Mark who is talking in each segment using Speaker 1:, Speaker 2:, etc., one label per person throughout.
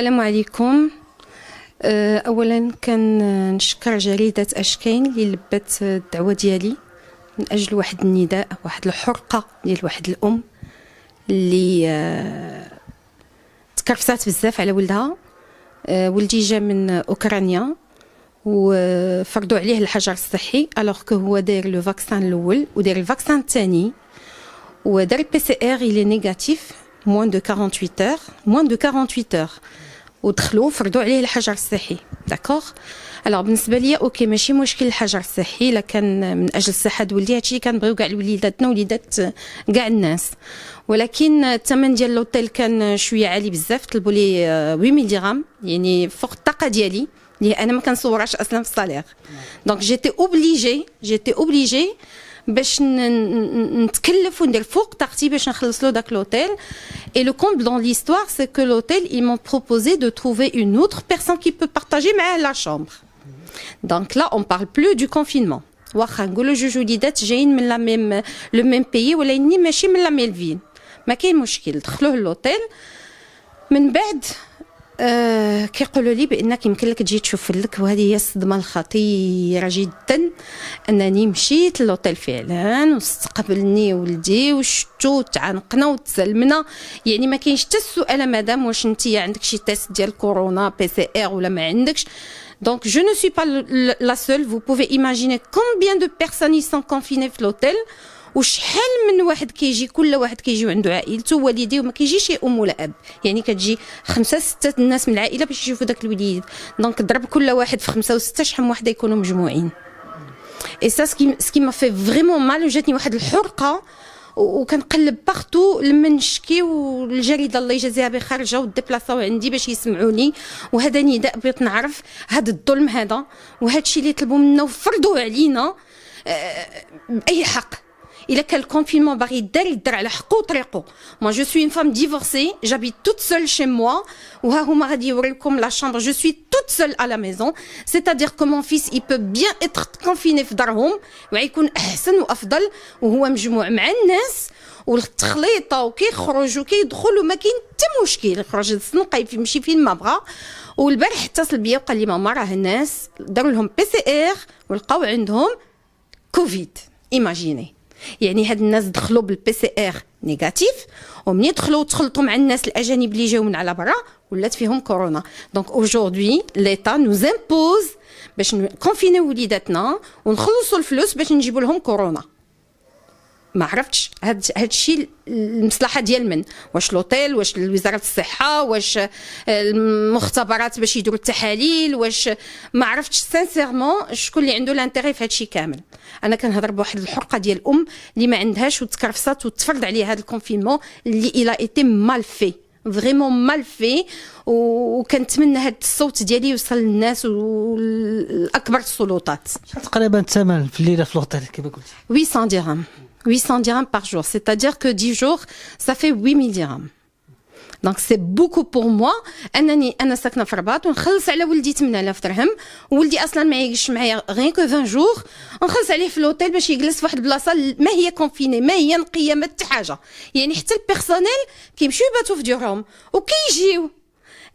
Speaker 1: السلام عليكم. اولا كنشكر جريده اشكين اللي لبت الدعوه ديالي من اجل واحد النداء، واحد الحرقه ديال واحد الام اللي تكرفسات بزاف على ولدها. ولدي جا من اوكرانيا وفرضوا عليه الحجر الصحي الوغ كو هو داير لو فاكسان الاول وداير الفاكسان الثاني ودار البي سي ار اللي نيجاتيف موان دو 48 اور ودخلوا فرضوا عليه الحجر الصحي. داكوغ الوغ بالنسبه ليا اوكي ماشي مشكل الحجر الصحي الا كان من اجل الصحه د ولدي، هادشي اللي كنبغيو كاع وليداتنا وليدات كاع الناس، ولكن الثمن ديال لوطيل كان شويه عالي بزاف. طلبوا لي 8000 درهم يعني فوق الطاقه ديالي اللي انا ما كنصورهاش اصلا في الصالير. دونك جيتي اوبليجي باش نتكلف وندير فوق طاقتي باش نخلص له داك لوتيل. Et le comble dans l'histoire, c'est que l'hôtel, ils m'ont proposé de trouver une autre personne qui peut partager la chambre. Donc là, on parle plus du confinement. واخا نقولوا جوج وليدات جايين من لو ميم بيي ولا اني ماشي من لا ميم فيل، ما كاين مشكل دخلوه للوتيل. من بعد كيقولوا لي بانك يمكن لك تجي تشوف لك، وهذه هي الصدمه الخطيره جدا. انني مشيت للوتيل فعلا واستقبلني ولدي وشفتو وتعانقنا وتسلمنا، يعني ما كاينش حتى السؤال مدام واش انت عندك شي تيست ديال كورونا بي سي ار ولا ما عندكش. Donc je ne suis pas la seule, vous pouvez imaginer combien de personnes y sont confinées في l'hôtel وشحال من واحد كيجي، كل واحد كيجي وعنده عائلته ووالديه وما كيجيش شي ام ولا اب، يعني كتجي 5 6 الناس من العائله باش يشوفوا داك الوليد. دونك ضرب كل واحد في 5 و6 شحال وحده يكونوا مجموعين. اي سا سكي ما في فريمون مال، جاتني واحد الحرقه وكنقلب باغتو لما نشكي، والجريده الله يجازيها بخير جاو ديبلاصاو عندي باش يسمعوني، وهذا نداء بغيت نعرف هذا الظلم هذا وهذا الشيء اللي طلبوا منا وفرضوا علينا باي حق. إلا كان الكونفينمون باغي يدار على حقه وطريقه. Moi je suis une femme divorcée, j'habite toute seule chez moi. وها هما غادي يوريكم la chambre, je suis toute seule à la maison. C'est-à-dire que mon fils il peut bien être confiné في دارهم ويكون احسن وافضل وهو مجموع مع الناس والتخليطه وكيخرج وكيدخل وما كاين حتى مشكل، يخرج الزنقه يمشي فين ما بغى. والبارح اتصل بيا وقال لي ماما راه الناس داروا لهم بي سي ار ولقاو عندهم كوفيد. ايماجيني يعني هاد الناس دخلوا بالبي سي ار نيجاتيف ومنين دخلوا تخلطوا مع الناس الاجانب اللي جاو من على برا ولات فيهم كورونا. دونك اوجوردي ليتا نوز امبوز باش نكونفينيو وليداتنا ونخلصوا الفلوس باش نجيبوا لهم كورونا. ما عرفتش هاد الشيء المصلحه ديال من، واش لوطيل، واش وزاره الصحه، واش المختبرات باش يديروا التحاليل، واش ما عرفتش سانسيرمون شكون اللي عنده لانتيغي في هاد الشيء كامل. انا كنهضر بواحد الحرقه ديال الام اللي ما عندهاش وتكرفصات وتفرض عليها هاد الكونفينمون اللي الى ايتي مال في فريمون مال في. وكنتمنى هاد الصوت ديالي يوصل للناس والاكبر السلطات.
Speaker 2: شحال تقريبا الثمن في الليله في لوطيل كيف قلتي؟
Speaker 1: 800 درهم 800 dirhams par jour, c'est-à-dire que 10 jours, ça fait 8000 dirhams. Donc c'est beaucoup pour moi. أنا ساكنة في الرباط ونخلص على ولدي 8000 درهم، وولدي أصلا ما يجلسش معايا غير كو 20 جور، ونخلص عليه في الأوتيل باش يجلس في واحد البلاصة ما هي كونفيني، ما هي نقية، ما حتى حاجة. يعني حتى البيرسونيل كيمشيو يباتوا في ديورهم وكيجيو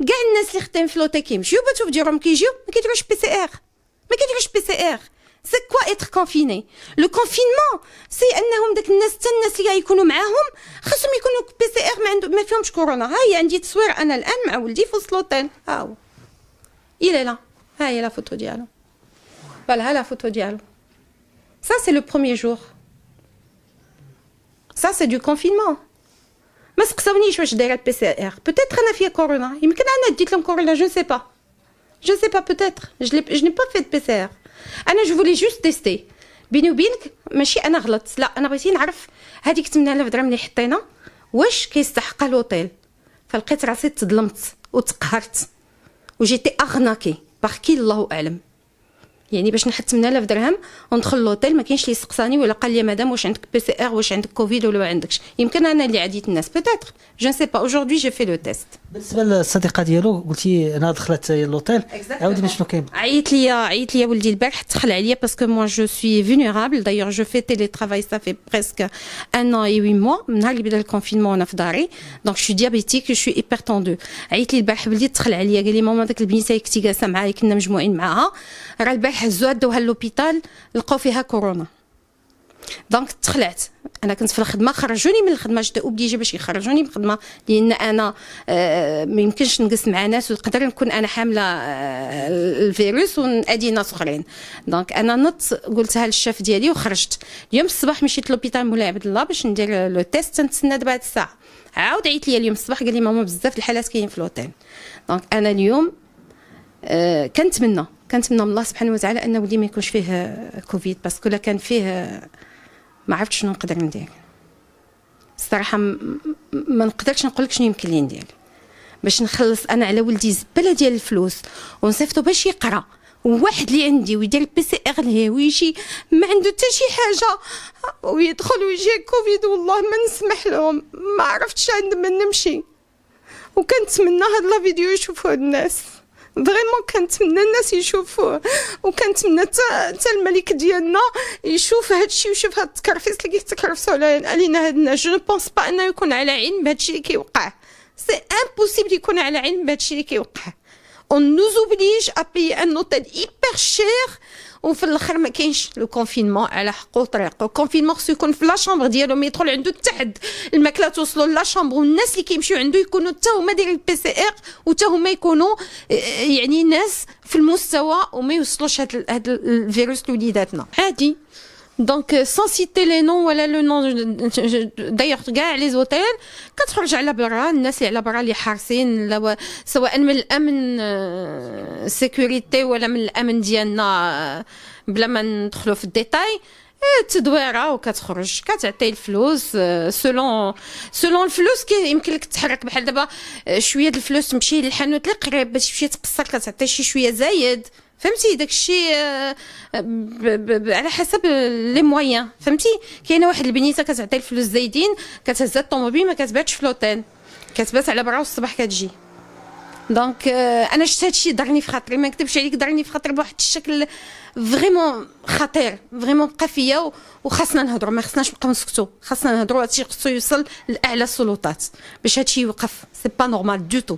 Speaker 1: كاع الناس اللي خدامين في الأوتيل كيمشيو يباتوا في ديورهم، كيجيو ما كيديروش بي سي ار، ما كيديروش بي سي ار. C'est quoi être confiné? Le confinement, c'est انهم داك الناس حتى الناس اللي غيكونوا معاهم خاصهم يكونوا بي سي ار ما فيهمش كورونا. ها هي عندي تصوير انا الان مع ولدي في وسط لوطيل، ها هو il est là، ها هي لا فوتو ديالو، فوالا ها لا فوتو ديالو. Ça c'est le premier jour, ça c'est du confinement. ما سقساونيش واش دايره البي سي ار، peut-être انا فيها كورونا، يمكن انا ديت لهم كورونا، je ne sais pas peut-être je n'ai pas fait de PCR. انا جو فولي جوست تيستي. بيني وبينك ماشي انا غلطت، لا انا بغيت نعرف هذيك 8000 درهم اللي حطينا واش كيستحقها لوطيل. فلقيت راسي تظلمت وتقهرت وجيتي اغناكي باغ كي الله اعلم. يعني باش نحط 8000 درهم وندخل لوطيل ما كاينش اللي يسقساني ولا قال لي مدام واش عندك بي سي ار واش عندك كوفيد ولا ما عندكش. يمكن انا اللي عديت الناس بوتيتر جو سي با اجوردي جي في لو تيست.
Speaker 2: بالنسبه للصديقه ديالو قلتي انا دخلت لوطيل عاودي شنو كاين.
Speaker 1: عيط لي ولدي البارح دخل عليا باسكو موا جو سوي فولنيرابل دايوغ جو في تيلي ترافاي سا في بريسك 1 an et 8 mois من نهار اللي بدا الكونفينمون وانا في داري دونك شو ديابيتيك شو ايبر توندو. عيط لي البارح بلي دخل عليا قال لي ماما داك البنيته اللي كنتي جالسه معايا كنا مجموعين معاها راه البارح هزوها داوها لوبيتال لقاو فيها كورونا. دونك تخلعت انا كنت في الخدمه خرجوني من الخدمه جيت اوبليجي باش يخرجوني من الخدمه لان انا ما يمكنش نجلس مع ناس ونقدر نكون انا حامله الفيروس ونادي ناس اخرين. دونك انا نط قلتها للشاف ديالي وخرجت. اليوم الصباح مشيت لوبيتال مولاي عبد الله باش ندير لو تيست تنتسنى دابا هاد الساعه. عاود عيط لي اليوم الصباح قال لي ماما بزاف الحالات كاينين في لوطيل. دونك انا اليوم كنتمنى من الله سبحانه وتعالى ان ولدي ما يكونش فيه كوفيد باسكو لا كان فيه ما عرفتش شنو نقدر ندير. الصراحه ما نقدرش نقول لك شنو يمكن لي ندير باش نخلص انا على ولدي زبله ديال الفلوس ونصيفطو باش يقرا وواحد اللي عندي ويدير البي سي ار ليه ويجي ما عنده حتى شي حاجه ويدخل ويجي كوفيد والله ما نسمح لهم. ما عرفتش عند من نمشي وكنتمنى هاد لا فيديو يشوفوها الناس فريمون كنتمنى الناس يشوفوه وكنتمنى حتى الملك ديالنا يشوف هادشي ويشوف هاد التكرفيس اللي كيتكرفسوا علينا هاد الناس. جو بونس با انه يكون على علم بهادشي اللي كيوقع. سي امبوسيبل يكون على علم بهادشي اللي كيوقع. on nous oblige à payer un hôtel hyper cher وفي الاخر ما كاينش لو كونفينمون على حقه وطريقه. الكونفينمون خصو يكون في لا شامبر ديالو ما يدخل عنده تحت الماكله توصلوا لا شامبر والناس اللي كيمشيو عنده يكونوا حتى هما دايرين البي سي ار وحتى هما يكونوا يعني ناس في المستوى وما يوصلوش هاد الفيروس لوليداتنا عادي. دونك سون سيتي لي نون ولا لو نون دايوغ كاع لي زوتيل كتخرج على برا الناس اللي على برا اللي حارسين سواء من الامن سيكوريتي ولا من الامن ديالنا بلا ما ندخلوا في الديتاي تدويره وكتخرج كتعطي الفلوس سولون الفلوس يمكن لك تحرك بحال دابا شويه د الفلوس تمشي للحانوت اللي قريب باش تمشي تقصر كتعطي شي شويه زايد فهمتي داكشي على حسب لي مويان. فهمتي كاينه واحد البنيته كتعطي الفلوس زايدين كتهز الطوموبيل ما كتباتش في لوطيل كتبات على برا والصباح كتجي. دونك انا شفت هادشي ضرني في خاطري ما نكذبش عليك ضرني في خاطري بواحد الشكل فريمون خطير فريمون بقى فيا وخاصنا نهضروا ما خصناش نبقاو نسكتوا خاصنا نهضروا. هادشي خصو يوصل لاعلى السلطات باش هادشي يوقف. سي با نورمال دو تو.